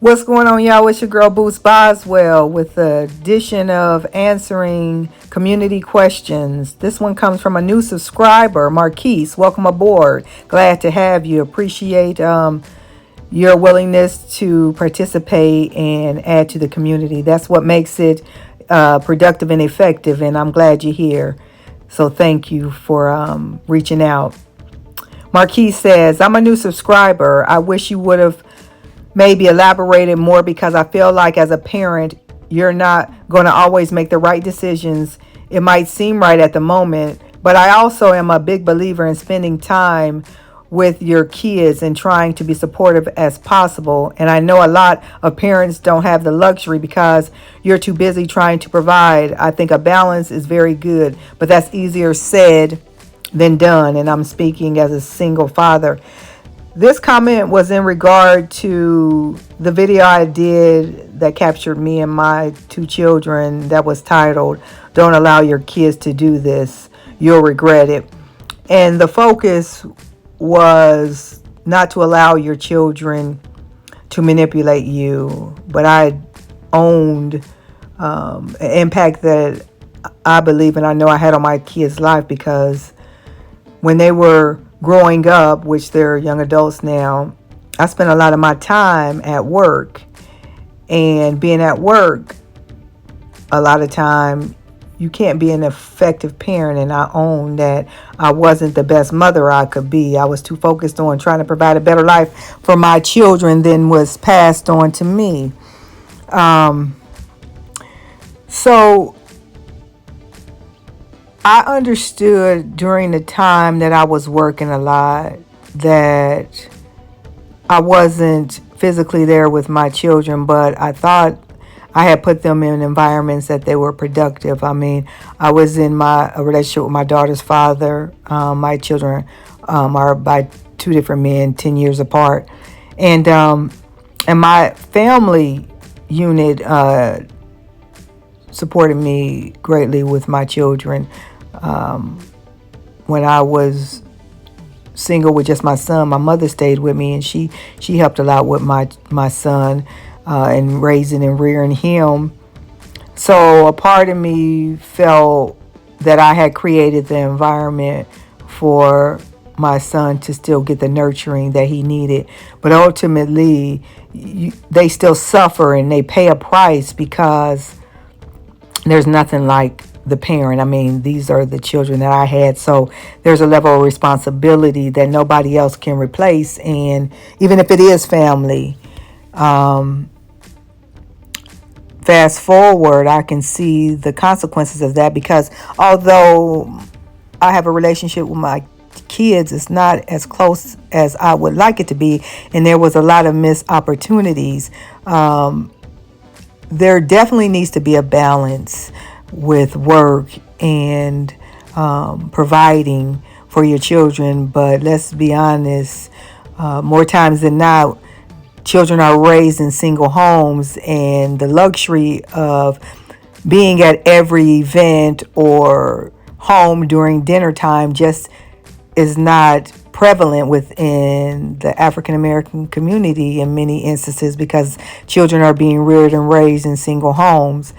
What's going on, y'all? It's your girl Boots Boswell with the edition of answering community questions. This one comes from a new subscriber, Marquise. Welcome aboard. Glad to have you. Appreciate your willingness to participate and add to the community. That's what makes it productive and effective, and I'm glad you're here. So thank you for reaching out. Marquise says, I'm a new subscriber. I wish you would have maybe elaborated more because I feel like as a parent, you're not going to always make the right decisions. It might seem right at the moment, but I also am a big believer in spending time with your kids and trying to be supportive as possible. And I know a lot of parents don't have the luxury because you're too busy trying to provide. I think a balance is very good, but that's easier said than done. And I'm speaking as a single father. This comment was in regard to the video I did that captured me and my two children that was titled, Don't Allow Your Kids to Do This, You'll Regret It. And the focus was not to allow your children to manipulate you, but I owned an impact that I believe and I know I had on my kids' life because when they were growing up, which they're young adults now, I spent a lot of my time at work. And being at work, a lot of time, you can't be an effective parent. And I own that I wasn't the best mother I could be. I was too focused on trying to provide a better life for my children than was passed on to me. So I understood during the time that I was working a lot that I wasn't physically there with my children, but I thought I had put them in environments that they were productive. I mean, I was in a relationship with my daughter's father. My children are by two different men, 10 years apart. And my family unit supported me greatly with my children. When I was single with just my son, my mother stayed with me, and she helped a lot with my son and raising and rearing him. So a part of me felt that I had created the environment for my son to still get the nurturing that he needed. But ultimately, they still suffer and they pay a price because there's nothing like the parent. I mean, these are the children that I had. So there's a level of responsibility that nobody else can replace. And even if it is family, fast forward, I can see the consequences of that because although I have a relationship with my kids, it's not as close as I would like it to be. And there was a lot of missed opportunities. There definitely needs to be a balance with work and providing for your children. But let's be honest, more times than not, children are raised in single homes, and the luxury of being at every event or home during dinner time just is not prevalent within the African American community in many instances because children are being reared and raised in single homes.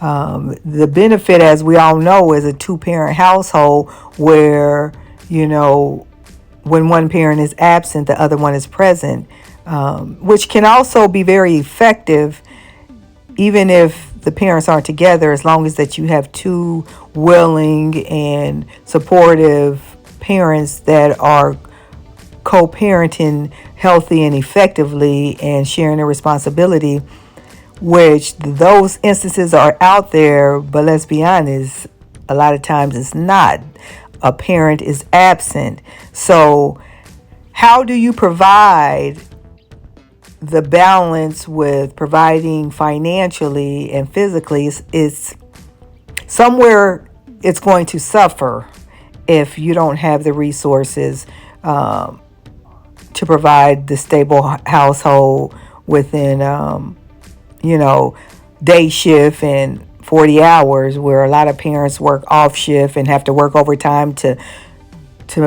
The benefit, as we all know, is a two-parent household where, when one parent is absent, the other one is present, which can also be very effective even if the parents aren't together, as long as that you have two willing and supportive parents that are co-parenting healthy and effectively and sharing the responsibility, which those instances are out there, but let's be honest, a lot of times it's not. A parent is absent. So how do you provide the balance with providing financially and physically? Is somewhere it's going to suffer if you don't have the resources to provide the stable household within day shift and 40 hours, where a lot of parents work off shift and have to work overtime to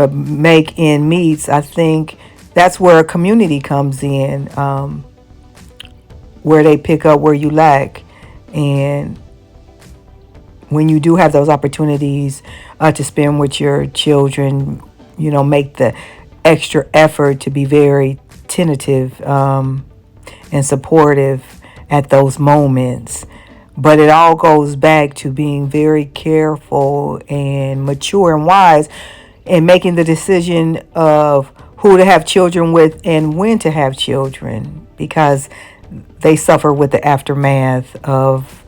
make end meets. I think that's where a community comes in. where they pick up where you lack. And when you do have those opportunities to spend with your children, make the extra effort to be very tentative and supportive at those moments. But it all goes back to being very careful and mature and wise in making the decision of who to have children with and when to have children, because they suffer with the aftermath of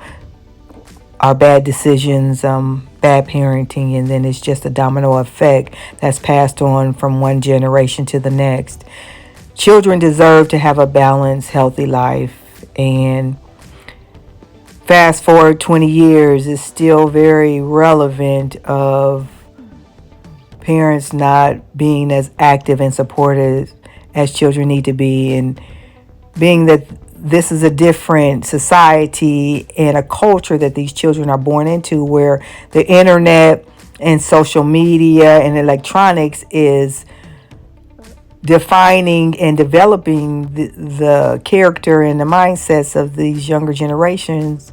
our bad decisions, bad parenting, and then it's just a domino effect that's passed on from one generation to the next. Children deserve to have a balanced, healthy life, and fast forward 20 years is still very relevant of parents not being as active and supportive as children need to be, and being that this is a different society and a culture that these children are born into, where the internet and social media and electronics is defining and developing the character and the mindsets of these younger generations.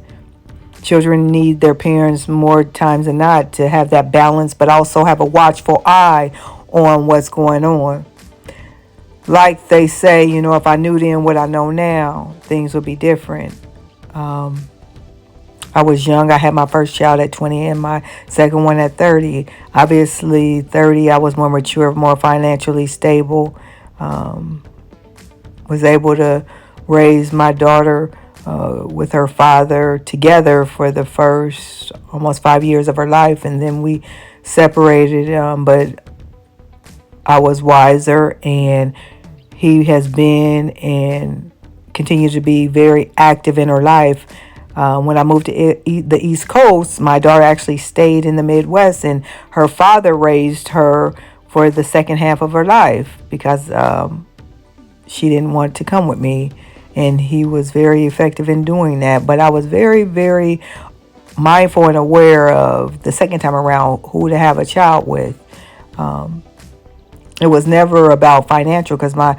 Children need their parents more times than not to have that balance, but also have a watchful eye on what's going on. Like they say, if I knew then what I know now, things would be different. I was young. I had my first child at 20 and my second one at 30. Obviously, 30, I was more mature, more financially stable. Was able to raise my daughter with her father together for the first almost 5 years of her life. And then we separated, but I was wiser, and he has been and continues to be very active in her life. When I moved to the East Coast, my daughter actually stayed in the Midwest, and her father raised her for the second half of her life because she didn't want to come with me, and he was very effective in doing that. But I was very, very mindful and aware of the second time around who to have a child with. It was never about financial, because my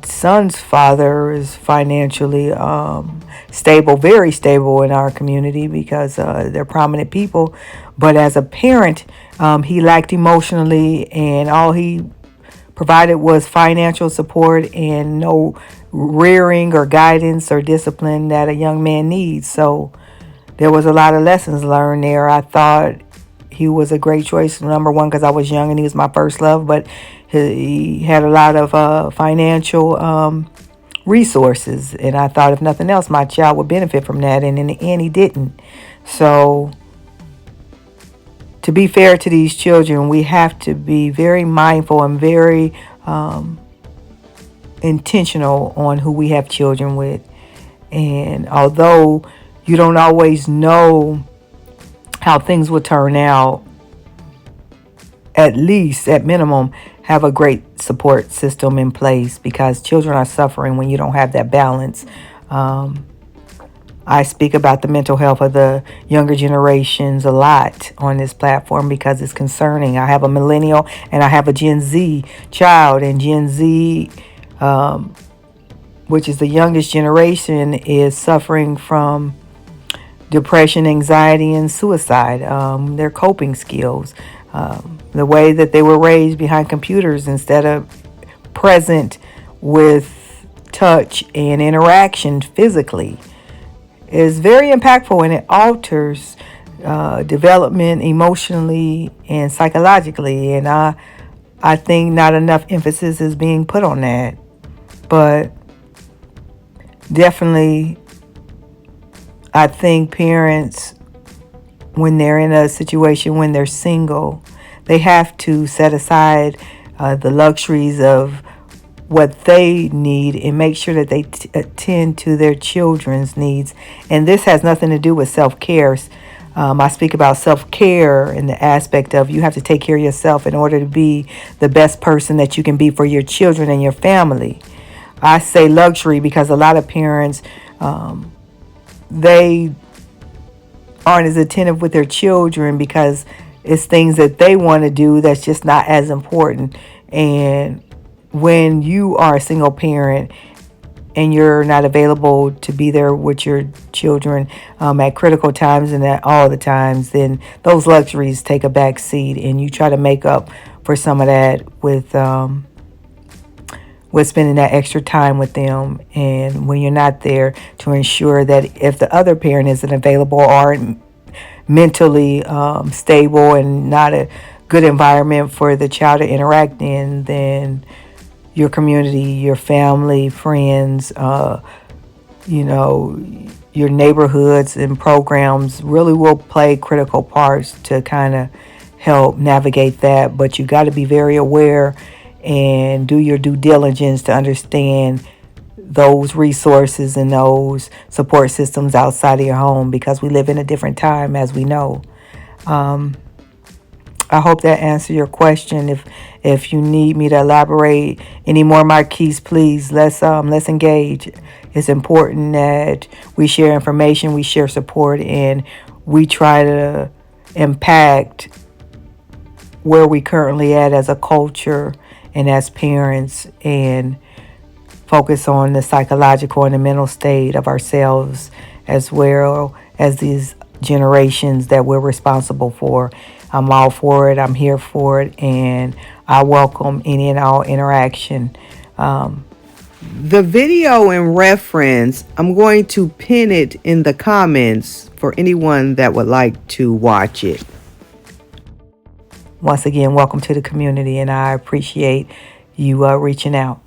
son's father is financially stable, very stable in our community, because they're prominent people. But as a parent, he lacked emotionally, and all he provided was financial support and no rearing or guidance or discipline that a young man needs. So there was a lot of lessons learned there. I thought he was a great choice, number one, because I was young and he was my first love, but he had a lot of financial resources, and I thought if nothing else, my child would benefit from that, and in the end, he didn't. So to be fair to these children, we have to be very mindful and very intentional on who we have children with. And although you don't always know how things will turn out, at least at minimum have a great support system in place, because children are suffering when you don't have that balance. I speak about the mental health of the younger generations a lot on this platform because it's concerning. I have a millennial and I have a Gen Z child, and Gen Z, which is the youngest generation, is suffering from depression, anxiety, and suicide. Their coping skills, the way that they were raised behind computers instead of present with touch and interaction physically, is very impactful, and it alters development emotionally and psychologically. And I think not enough emphasis is being put on that. But definitely, I think parents, when they're in a situation, when they're single, they have to set aside the luxuries of what they need and make sure that they attend to their children's needs. And this has nothing to do with self-care. I speak about self-care in the aspect of you have to take care of yourself in order to be the best person that you can be for your children and your family. I say luxury because a lot of parents, they aren't as attentive with their children because it's things that they want to do that's just not as important. And when you are a single parent, and you're not available to be there with your children at critical times and at all the times, then those luxuries take a back seat, and you try to make up for some of that with spending that extra time with them. And when you're not there, to ensure that if the other parent isn't available or aren't mentally stable and not a good environment for the child to interact in, then your community, your family, friends, your neighborhoods and programs really will play critical parts to kind of help navigate that. But you got to be very aware and do your due diligence to understand those resources and those support systems outside of your home, because we live in a different time, as we know. I hope that answered your question. If you need me to elaborate any more, Marquise, please let's engage. It's important that we share information, we share support, and we try to impact where we currently at as a culture and as parents, and focus on the psychological and the mental state of ourselves, as well as these generations that we're responsible for. I'm all for it. I'm here for it. And I welcome any and all interaction. The video in reference, I'm going to pin it in the comments for anyone that would like to watch it. Once again, welcome to the community, and I appreciate you reaching out.